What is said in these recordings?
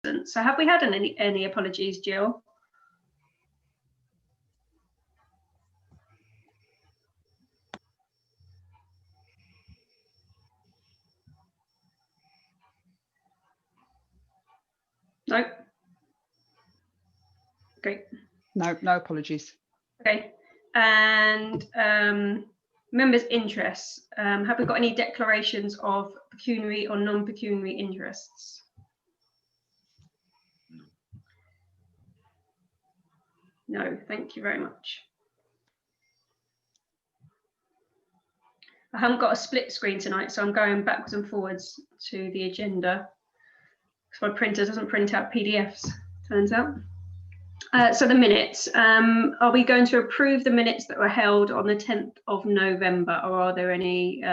So have we had any apologies, Jill? No. Okay. No apologies. Okay. And members' interests. Have we got any declarations of pecuniary or non-pecuniary interests? No, thank you very much. I haven't got a split screen tonight, so I'm going backwards and forwards to the agenda because my printer doesn't print out PDFs, turns out. So the minutes, are we going to approve the minutes that were held on the 10th of November, or are there any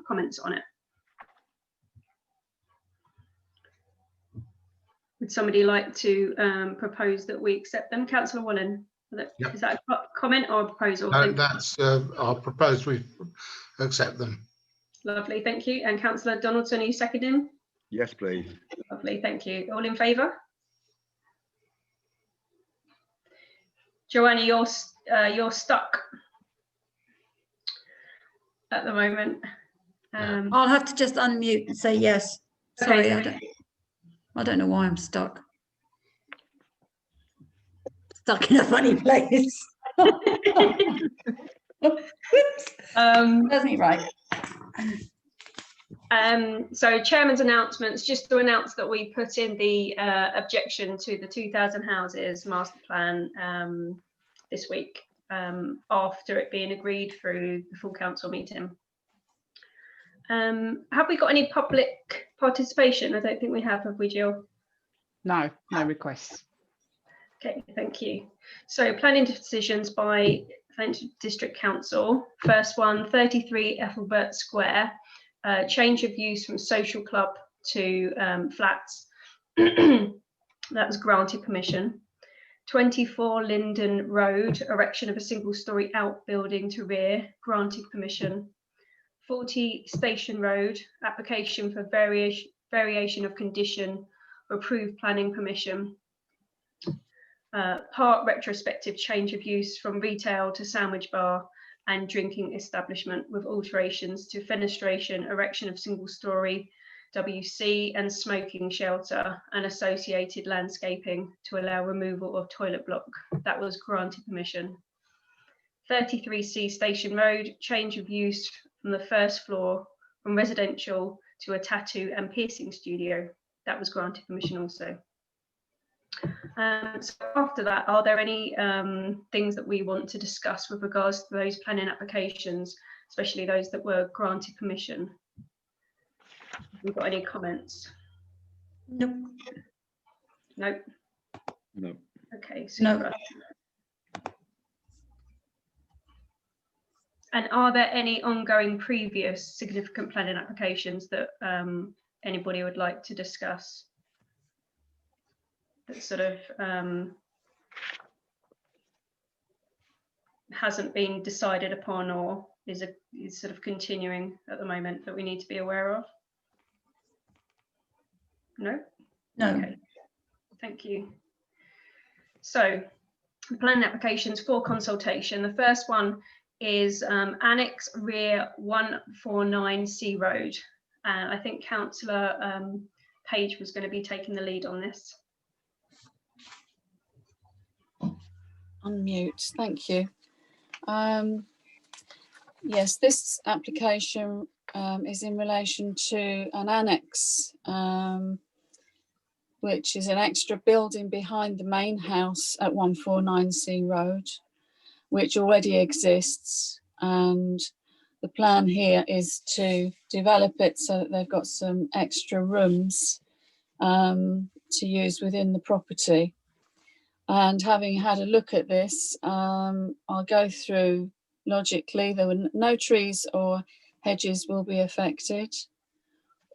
comments on it? Would somebody like to propose that we accept them? Councillor Wallen, yep. Is that a comment or a proposal? No, that's I'll propose we accept them. Lovely, thank you. And Councillor Donaldson, are you seconding? Yes, please. Lovely, thank you. All in favour? Joanna, you're stuck at the moment. I'll have to just unmute and say yes. Sorry, okay. I don't know why I'm stuck. Stuck in a funny place. That's me, right. So chairman's announcements, just to announce that we put in the objection to the 2,000 houses master plan this week after it being agreed through the full council meeting. Have we got any public participation? I don't think we have we, Jill? No requests. Okay, thank you. So planning decisions by District Council. First one, 33 Ethelbert Square. Change of use from social club to flats. That was granted permission. 24 Linden Road, erection of a single-storey outbuilding to rear, granted permission. 40 Station Road, application for variation of condition, approved planning permission. Part retrospective change of use from retail to sandwich bar and drinking establishment with alterations to fenestration, erection of single-storey WC and smoking shelter and associated landscaping to allow removal of toilet block. That was granted permission. 33C Station Road, change of use from the first floor from residential to a tattoo and piercing studio. That was granted permission also. So after that, are there any things that we want to discuss with regards to those planning applications, especially those that were granted permission? Have we got any comments? Nope. Nope. No. Okay, super. No. And are there any ongoing previous significant planning applications that anybody would like to discuss? That sort of hasn't been decided upon or is sort of continuing at the moment that we need to be aware of? No? No. Okay. Thank you. So the planning applications for consultation. The first one is Annex Rear 149C Road. I think Councillor Page was going to be taking the lead on this. Unmute, thank you. Yes, this application is in relation to an annex, which is an extra building behind the main house at 149C Road, which already exists. And the plan here is to develop it so that they've got some extra rooms to use within the property. And having had a look at this, I'll go through logically. There were no trees or hedges will be affected,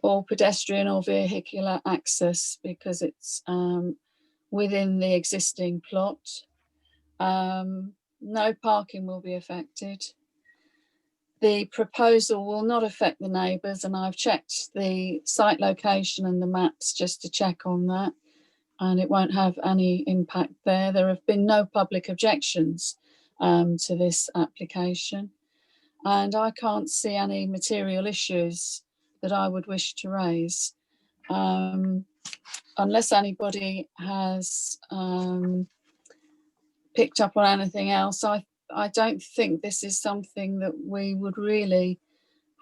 or pedestrian or vehicular access because it's within the existing plot. No parking will be affected. The proposal will not affect the neighbours, and I've checked the site location and the maps just to check on that. and it won't have any impact there. There have been no public objections to this application, and I can't see any material issues that I would wish to raise. Unless anybody has picked up on anything else, I don't think this is something that we would really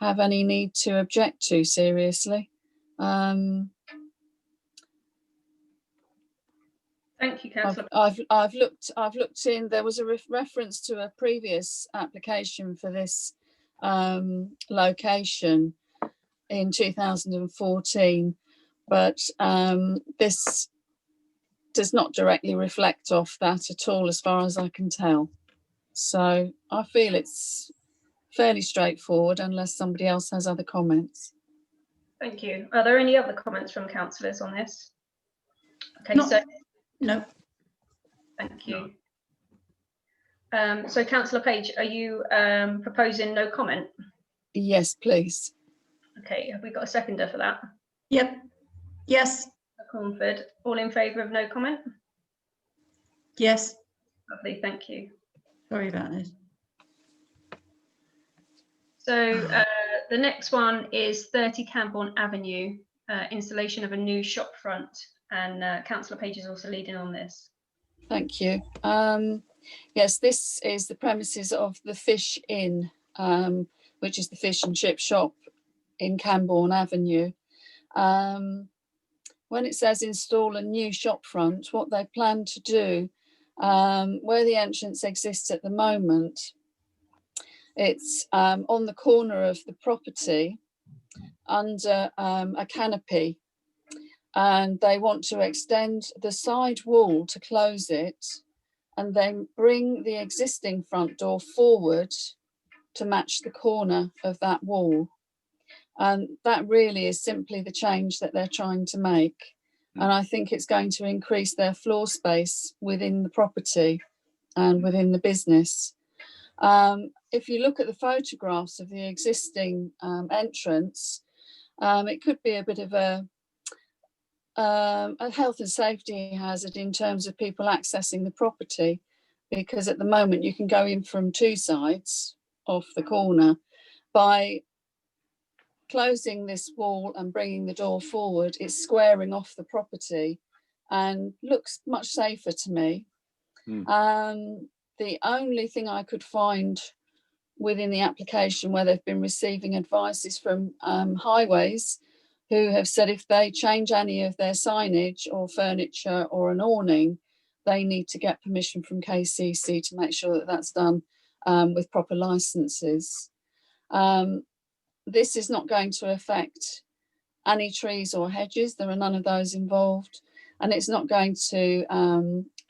have any need to object to seriously. Thank you, Councillor. I've looked in. There was a reference to a previous application for this location in 2014, but this does not directly reflect off that at all, as far as I can tell. So I feel it's fairly straightforward, unless somebody else has other comments. Thank you. Are there any other comments from councillors on this? Okay, Not- so No, thank you. So Councillor Page, are you proposing no comment? Yes, please. Okay, have we got a seconder for that? yep, yes, Cornford, all in favour of no comment? yes. Lovely, thank you. Sorry about this. So the next one is 30 Camborne Avenue, installation of a new shop front, and Councillor Page is also leading on this. Thank you. Yes, this is the premises of the Fish Inn, which is the fish and chip shop in Camborne Avenue. When it says install a new shop front, what they plan to do, where the entrance exists at the moment, it's on the corner of the property under a canopy, and they want to extend the side wall to close it, and then bring the existing front door forward to match the corner of that wall. And that really is simply the change that they're trying to make. And I think it's going to increase their floor space within the property and within the business. If you look at the photographs of the existing entrance, it could be a bit of a health and safety hazard in terms of people accessing the property, because at the moment you can go in from two sides off the corner. By closing this wall and bringing the door forward, it's squaring off the property and looks much safer to me. The only thing I could find within the application where they've been receiving advice is from Highways, who have said if they change any of their signage or furniture or an awning, they need to get permission from KCC to make sure that that's done with proper licenses. This is not going to affect any trees or hedges. There are none of those involved, and it's not going to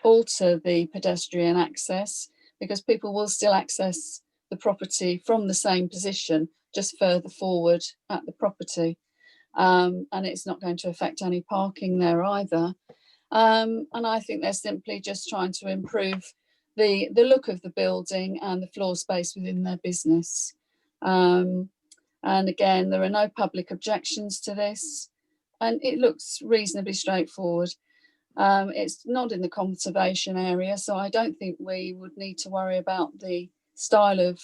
alter the pedestrian access, because people will still access the property from the same position, just further forward at the property. And it's not going to affect any parking there either. And I think they're simply just trying to improve the look of the building and the floor space within their business. And again, there are no public objections to this, and it looks reasonably straightforward. It's not in the conservation area, so I don't think we would need to worry about the style of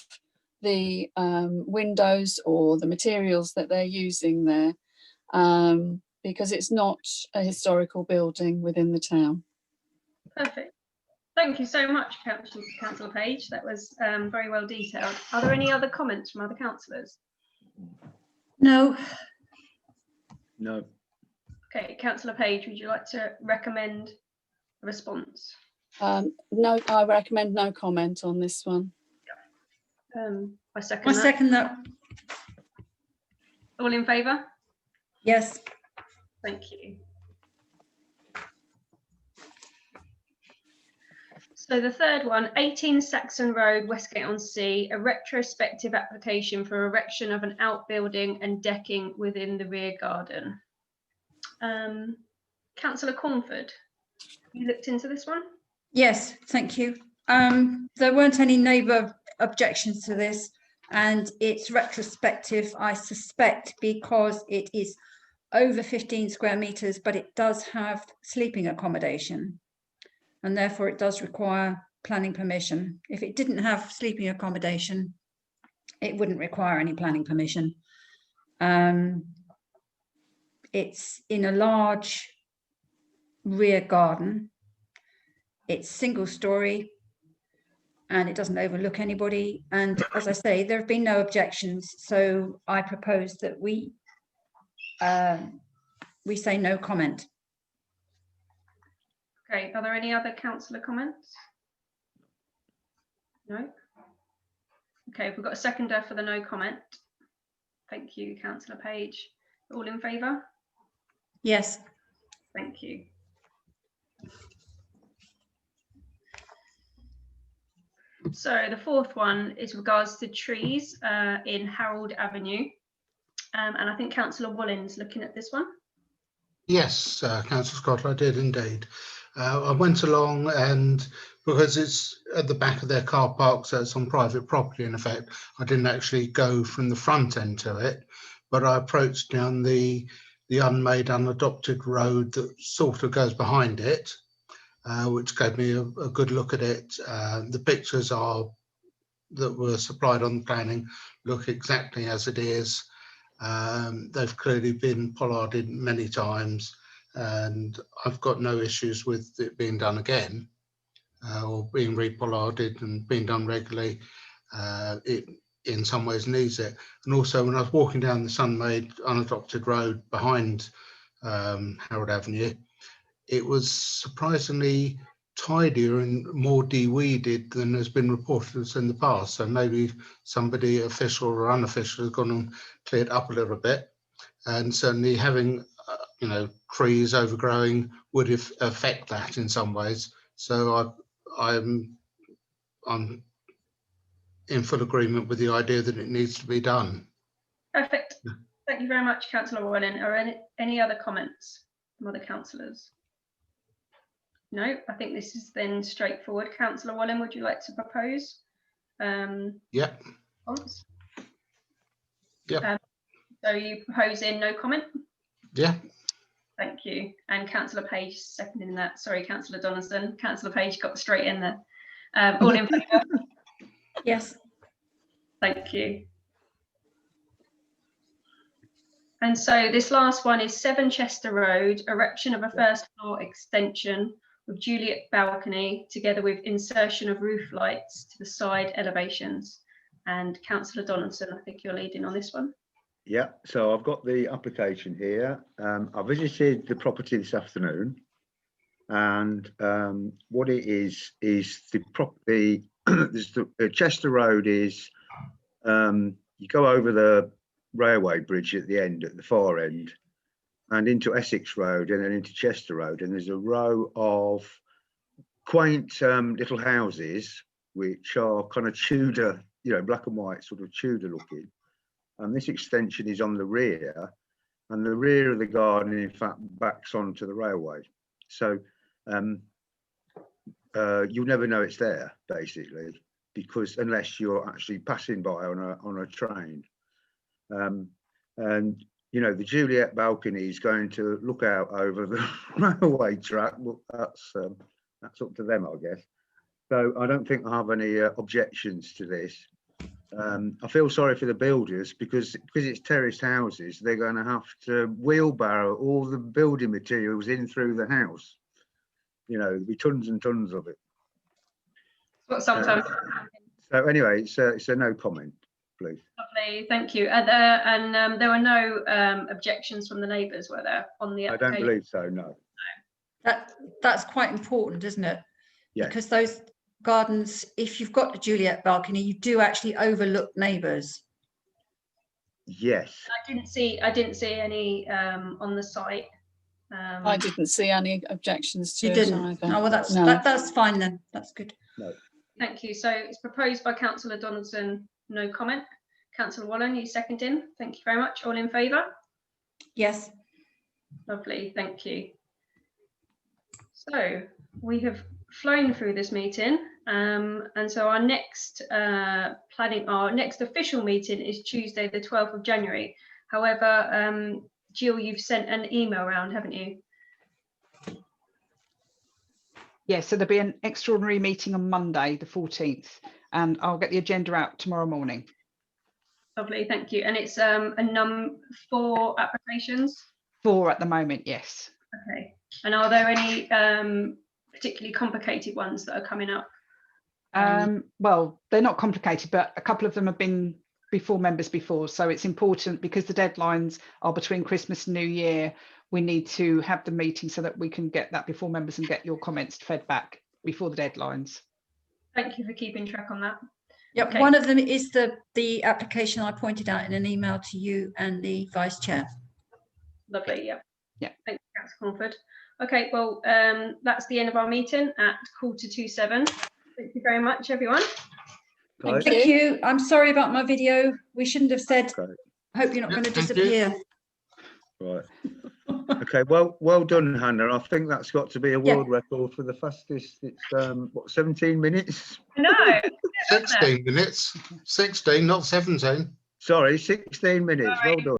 the windows or the materials that they're using there, because it's not a historical building within the town. Perfect. Thank you so much, Councillor Page. That was very well detailed. Are there any other comments from other councillors? No, No. Okay, Councillor Page, would you like to recommend a response? No, I recommend no comment on this one. I second I that. second that. All in favour? Yes, Thank you. So the third one, 18 Saxon Road, Westgate-on-Sea, a retrospective application for erection of an outbuilding and decking within the rear garden. Councillor Cornford, you looked into this one? yes, thank you. There weren't any neighbour objections to this, and it's retrospective, I suspect, because it is over 15 square meters, but it does have sleeping accommodation, and therefore it does require planning permission. If it didn't have sleeping accommodation, it wouldn't require any planning permission. It's in a large rear garden. It's single story and it doesn't overlook anybody. And as I say, there have been no objections. So I propose that we say no comment. Okay, are there any other councillor comments? No? Okay, we've got a seconder for the no comment. Thank you, Councillor Page. All in favour? Yes. Thank you. So the fourth one is regards to trees in Harold Avenue. And I think Councillor Wallin's looking at this one. Yes, Councillor Scott, I did indeed. I went along, and because it's at the back of their car park, so it's on private property in effect, I didn't actually go from the front end to it, but I approached down the unmade, unadopted road that sort of goes behind it, which gave me a good look at it. The pictures that were supplied on the planning look exactly as it is. They've clearly been pollarded many times, and I've got no issues with it being done again or being repollarded and being done regularly. It in some ways needs it. And also, when I was walking down the sun-made unadopted road behind Harold Avenue, it was surprisingly tidier and more de-weeded than has been reported in the past. So maybe somebody, official or unofficial, has gone and cleared up a little bit. And certainly having trees overgrowing would affect that in some ways. So I'm in full agreement with the idea that it needs to be done. Perfect. Thank you very much, Councillor Warren. Are any other comments from other councillors? No, I think this is then straightforward. Councillor Wallen, would you like to propose? Yeah. Comments? Yeah. So you propose in no comment? Yeah. Thank you. And Councillor Page seconding that. Sorry, Councillor Donaldson. Councillor Page got straight in there. All in favour? Yes. Thank you. And so this last one is 7 Chester Road, erection of a first floor extension with Juliet balcony, together with insertion of roof lights to the side elevations. And Councillor Donaldson, I think you're leading on this one. Yeah, so I've got the application here. I visited the property this afternoon, and what it is the property. The Chester Road is you go over the railway bridge at the end, at the far end, and into Essex Road, and then into Chester Road, and there's a row of quaint little houses which are kind of Tudor, black and white, sort of Tudor looking. And this extension is on the rear, and the rear of the garden, in fact, backs onto the railway. So you'll never know it's there, basically, because unless you're actually passing by on a train. And the Juliet balcony is going to look out over the railway track. Well, that's up to them, I guess. So I don't think I have any objections to this. I feel sorry for the builders because it's terraced houses. They're going to have to wheelbarrow all the building materials in through the house. There'll be tons and tons of it. What sometimes. So anyway, it's a no comment, please. Lovely, thank you. And there were no objections from the neighbours, were there, on the application? I don't believe so, no. That's quite important, isn't it? Yeah. Because those gardens, if you've got the Juliet balcony, you do actually overlook neighbours. Yes. I didn't see any on the site. I didn't see any objections to You it didn't? either. Oh, well, that's No. that's fine then. That's good. No. Thank you. So it's proposed by Councillor Donaldson, no comment. Councillor Wallen, you seconding. Thank you very much. All in favour? Yes. Lovely, thank you. So we have flown through this meeting, and so our next official meeting is Tuesday, the 12th of January. However, Jill, you've sent an email around, haven't you? Yeah, so there'll be an extraordinary meeting on Monday, the 14th, and I'll get the agenda out tomorrow morning. Lovely, thank you. And it's 4 applications. 4 at the moment, yes. Okay. And are there any particularly complicated ones that are coming up? Well, they're not complicated, but a couple of them have been before members before. So it's important because the deadlines are between Christmas and New Year. We need to have the meeting so that we can get that before members and get your comments fed back before the deadlines. Thank you for keeping track on that. Yeah, Okay. one of them is the application I pointed out in an email to you and the vice chair. Lovely, yeah. Yeah. Thank you, Councillor Cornford. Okay, well, that's the end of our meeting at 6:45. Thank you very much, everyone. Right. Thank you. I'm sorry about my video. We shouldn't have said, Okay. hope you're not Yeah, going to thank you. disappear. Right. Okay, well done, Hannah. I think that's got to be a world record for the fastest. It's what, 17 minutes? No, 16 minutes, 16, not 17. Sorry, 16 minutes. Well done.